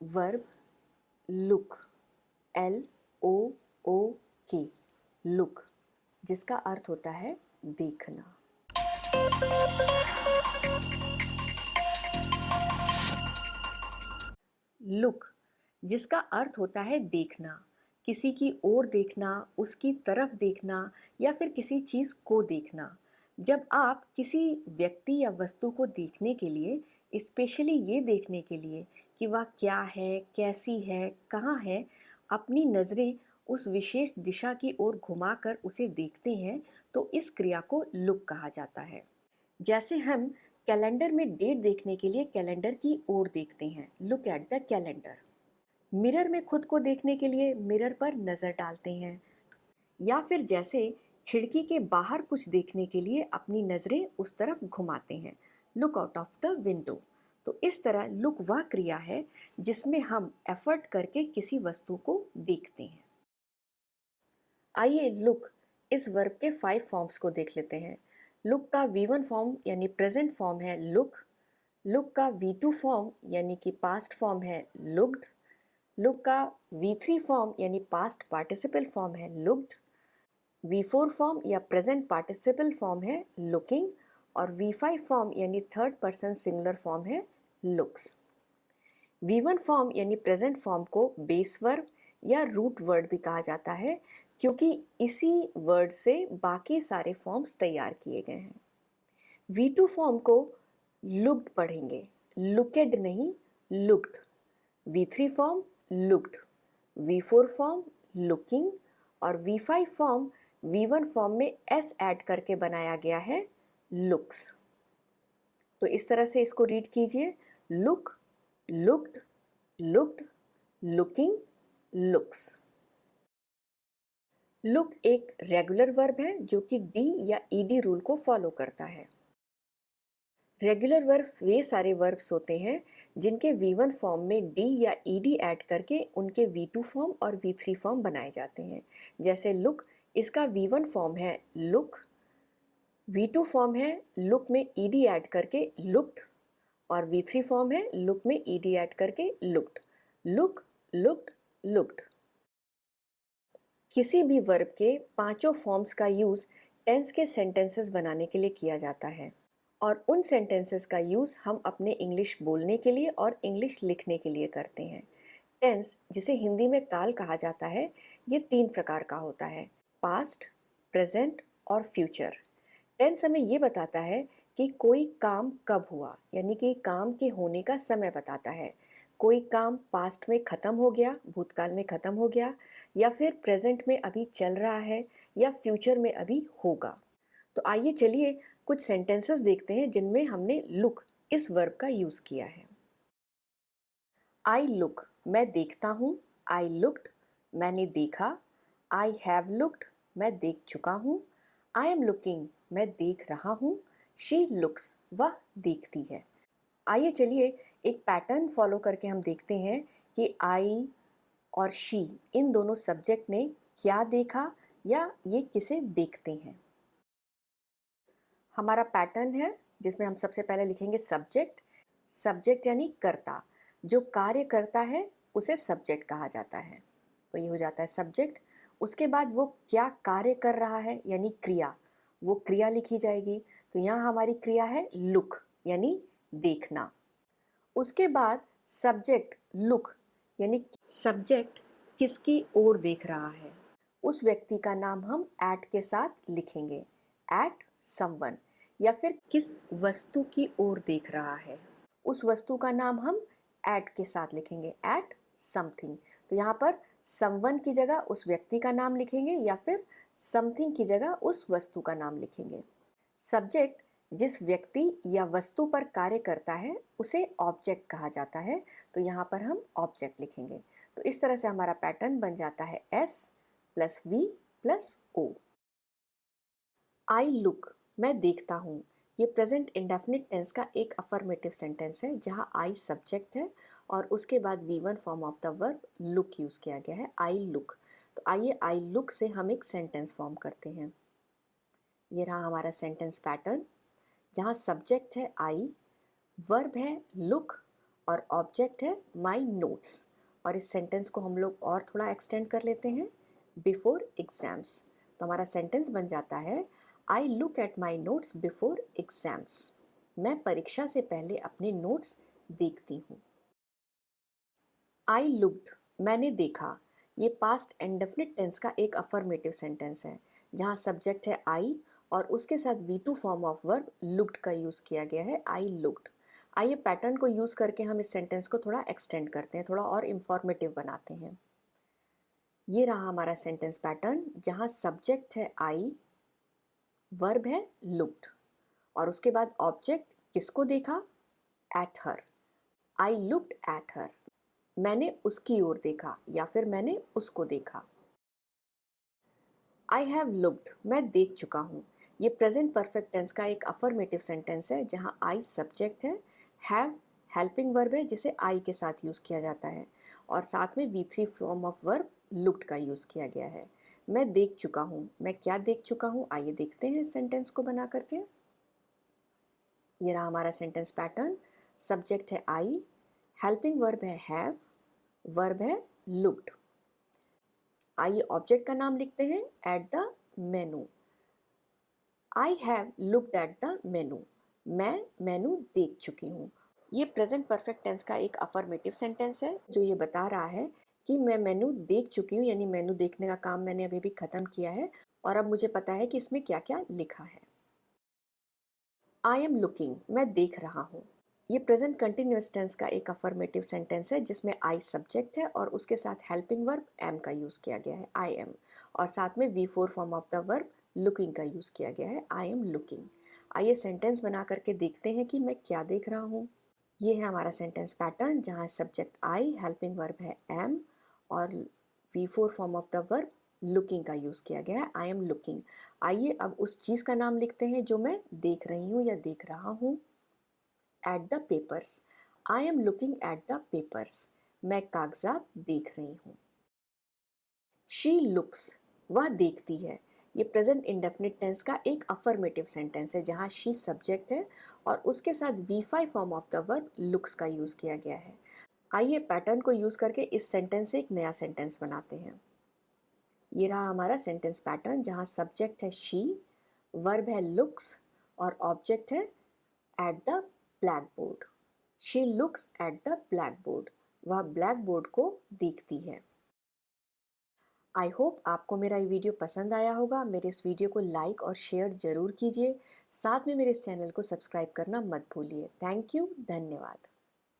Verb look, LOOK, look, जिसका अर्थ होता है देखना। लुक, जिसका अर्थ होता है देखना, किसी की ओर देखना, उसकी तरफ देखना या फिर किसी चीज़ को देखना। जब आप किसी व्यक्ति या वस्तु को देखने के लिए, स्पेशली ये देखने के लिए कि वह क्या है, कैसी है, कहाँ है, अपनी नज़रें उस विशेष दिशा की ओर घुमाकर उसे देखते हैं, तो इस क्रिया को लुक कहा जाता है। जैसे हम कैलेंडर में डेट देखने के लिए कैलेंडर की ओर देखते हैं, look at the calendar. Mirror में खुद को देखने के लिए मिरर पर नज़र डालते हैं, या फिर जैसे खिड़की के बाहर कुछ देखने के लिए अपनी नज़रें उस तरफ घुमाते हैं, look out of the window. तो इस तरह लुक वह क्रिया है जिसमें हम एफर्ट करके किसी वस्तु को देखते हैं। आइए लुक इस वर्ब के 5 फॉर्म्स को देख लेते हैं। लुक का V1 फॉर्म यानी प्रेजेंट फॉर्म है लुक। लुक का V2 फॉर्म यानी कि पास्ट फॉर्म है लुक्ड। लुक का V3 फॉर्म यानी पास्ट पार्टिसिपल फॉर्म है लुक्ड। V4 फॉर्म या प्रेजेंट पार्टिसिपल फॉर्म है लुकिंग। और V5 फॉर्म यानी थर्ड पर्सन सिंगुलर फॉर्म है लुक्स। V1 फॉर्म यानी प्रेजेंट फॉर्म को बेस वर्ब या रूट वर्ड भी कहा जाता है, क्योंकि इसी वर्ड से बाकी सारे फॉर्म्स तैयार किए गए हैं। V2 फॉर्म को लुक्ड पढ़ेंगे, लुकेड नहीं, looked. V3 form looked, V4 form looking और V5 फॉर्म V1 फॉर्म में S ऐड करके बनाया गया है लुक्स। तो इस तरह से इसको रीड कीजिए, look, looked, looked, looking, looks. Look एक रेगुलर वर्ब है जो कि डी या ईडी रूल को फॉलो करता है। रेगुलर वर्ब्स वे सारे वर्ब्स होते हैं जिनके V1 फॉर्म में डी या ईडी ऐड करके उनके V2 फॉर्म और V3 फॉर्म बनाए जाते हैं। जैसे लुक, इसका V1 फॉर्म है लुक, V2 फॉर्म है लुक में ईडी ऐड करके लुक्ड और V3 फॉर्म है लुक में ईडी ऐड करके लुक्ड। Look, looked, looked. किसी भी वर्ब के पांचों फॉर्म्स का यूज़ टेंस के सेंटेंसेस बनाने के लिए किया जाता है, और उन सेंटेंसेस का यूज़ हम अपने इंग्लिश बोलने के लिए और इंग्लिश लिखने के लिए करते हैं। टेंस, जिसे हिंदी में काल कहा जाता है, ये 3 प्रकार का होता है, पास्ट, प्रेजेंट और फ्यूचर। टेंस हमें ये बताता है कि कोई काम कब हुआ, यानी कि काम के होने का समय बताता है। कोई काम पास्ट में ख़त्म हो गया, भूतकाल में ख़त्म हो गया, या फिर प्रेजेंट में अभी चल रहा है, या फ्यूचर में अभी होगा। तो आइए चलिए कुछ सेंटेंसेस देखते हैं जिनमें हमने लुक इस वर्ब का यूज़ किया है। आई लुक, मैं देखता हूँ। आई लुक्ड, मैंने देखा। आई हैव लुक्ड, मैं देख चुका हूँ। आई एम लुकिंग, मैं देख रहा हूँ। शी लुक्स, वह देखती है। आइए चलिए एक पैटर्न फॉलो करके हम देखते हैं कि आई और शी इन दोनों सब्जेक्ट ने क्या देखा या ये किसे देखते हैं। हमारा पैटर्न है जिसमें हम सबसे पहले लिखेंगे सब्जेक्ट। सब्जेक्ट यानी कर्ता, जो कार्य करता है उसे सब्जेक्ट कहा जाता है, तो ये हो जाता है सब्जेक्ट। उसके बाद वो क्या कार्य कर रहा है यानी क्रिया, वो क्रिया लिखी जाएगी। तो यहाँ हमारी क्रिया है लुक यानी देखना। उसके बाद सब्जेक्ट लुक यानी सब्जेक्ट किसकी ओर देख रहा है, उस व्यक्ति का नाम हम एट के साथ लिखेंगे, एट समवन। या फिर किस वस्तु की ओर देख रहा है, उस वस्तु का नाम हम एट के साथ लिखेंगे, एट समथिंग। तो यहाँ पर समवन की जगह उस व्यक्ति का नाम लिखेंगे या फिर समथिंग की जगह उस वस्तु का नाम लिखेंगे। सब्जेक्ट जिस व्यक्ति या वस्तु पर कार्य करता है उसे ऑब्जेक्ट कहा जाता है, तो यहाँ पर हम ऑब्जेक्ट लिखेंगे। तो इस तरह से हमारा पैटर्न बन जाता है S plus V plus O। I look, मैं देखता हूँ, ये प्रेजेंट इंडेफिनिट टेंस का एक अफर्मेटिव सेंटेंस है जहाँ आई सब्जेक्ट है और उसके बाद V1 form of the verb look use किया गया है, आई लुक। तो आइए आई लुक से हम एक सेंटेंस फॉर्म करते हैं। ये रहा हमारा सेंटेंस पैटर्न, जहाँ सब्जेक्ट है आई, वर्ब है लुक और ऑब्जेक्ट है माई नोट्स। और इस सेंटेंस को हम लोग और थोड़ा एक्सटेंड कर लेते हैं, बिफोर एग्जाम्स। तो हमारा सेंटेंस बन जाता है I look at my notes before exams. मैं परीक्षा से पहले अपने नोट्स देखती हूँ। आई लुक्ड, मैंने देखा। ये पास्ट इंडेफिनिट टेंस का एक अफर्मेटिव सेंटेंस है जहाँ सब्जेक्ट है आई और उसके साथ V2 form of verb looked का यूज़ किया गया है, आई लुक्ड। आइए पैटर्न को यूज़ करके हम इस सेंटेंस को थोड़ा एक्सटेंड करते हैं, थोड़ा और इंफॉर्मेटिव बनाते हैं। ये रहा हमारा सेंटेंस पैटर्न जहाँ सब्जेक्ट है आई, वर्ब है लुक्ड और उसके बाद ऑब्जेक्ट किसको देखा, at her. I looked at her, मैंने उसकी ओर देखा या फिर मैंने उसको देखा। आई हैव लुक्ड, मैं देख चुका हूँ। ये प्रेजेंट परफेक्ट टेंस का एक अफर्मेटिव सेंटेंस है जहाँ आई सब्जेक्ट है, हैव हेल्पिंग वर्ब है जिसे आई के साथ यूज़ किया जाता है और साथ में V3 form of verb looked का यूज़ किया गया है। मैं देख चुका हूँ, मैं क्या देख चुका हूँ, आइए देखते हैं इस सेंटेंस को बना करके। ये रहा हमारा सेंटेंस पैटर्न। सब्जेक्ट है आई, हेल्पिंग वर्ब है हैव, वर्ब है लुक्ड। आइए ऑब्जेक्ट का नाम लिखते हैं, at the menu. I have looked at the मेनू, मैं मेनू देख चुकी हूँ। ये प्रेजेंट परफेक्ट टेंस का एक अफर्मेटिव सेंटेंस है जो ये बता रहा है कि मैं मेनू देख चुकी हूँ, यानी मेनू देखने का काम मैंने अभी भी ख़त्म किया है और अब मुझे पता है कि इसमें क्या क्या लिखा है। आई एम लुकिंग, मैं देख रहा हूँ। ये प्रेजेंट कंटिन्यूअस टेंस का एक अफर्मेटिव सेंटेंस है जिसमें आई सब्जेक्ट है और उसके साथ हेल्पिंग वर्ब एम का यूज़ किया गया है, आई एम, और साथ में V4 form of the verb looking का यूज़ किया गया है, आई एम लुकिंग। आइए सेंटेंस बना करके देखते हैं कि मैं क्या देख रहा हूँ। ये है हमारा सेंटेंस पैटर्न जहाँ सब्जेक्ट आई, हेल्पिंग वर्ब है एम और V4 form of the verb looking का यूज़ किया गया है, आई एम लुकिंग। आइए अब उस चीज़ का नाम लिखते हैं जो मैं देख रही हूँ या देख रहा हूँ, at the papers. I am looking at the papers, मैं कागजात देख रही हूँ। शी लुक्स, वह देखती है। ये प्रेजेंट इंडेफिनिट टेंस का एक अफर्मेटिव सेंटेंस है जहाँ शी सब्जेक्ट है और उसके साथ V5 form of the verb looks का यूज़ किया गया है। आइए पैटर्न को यूज़ करके इस सेंटेंस से एक नया सेंटेंस बनाते हैं। ये रहा हमारा सेंटेंस पैटर्न जहाँ सब्जेक्ट है शी, वर्ब है लुक्स और ऑब्जेक्ट है at the black board. She looks at the black board, वह ब्लैक बोर्ड को देखती है। आई होप आपको मेरा ये वीडियो पसंद आया होगा। मेरे इस वीडियो को लाइक और शेयर ज़रूर कीजिए। साथ में मेरे इस चैनल को सब्सक्राइब करना मत भूलिए। थैंक यू, धन्यवाद।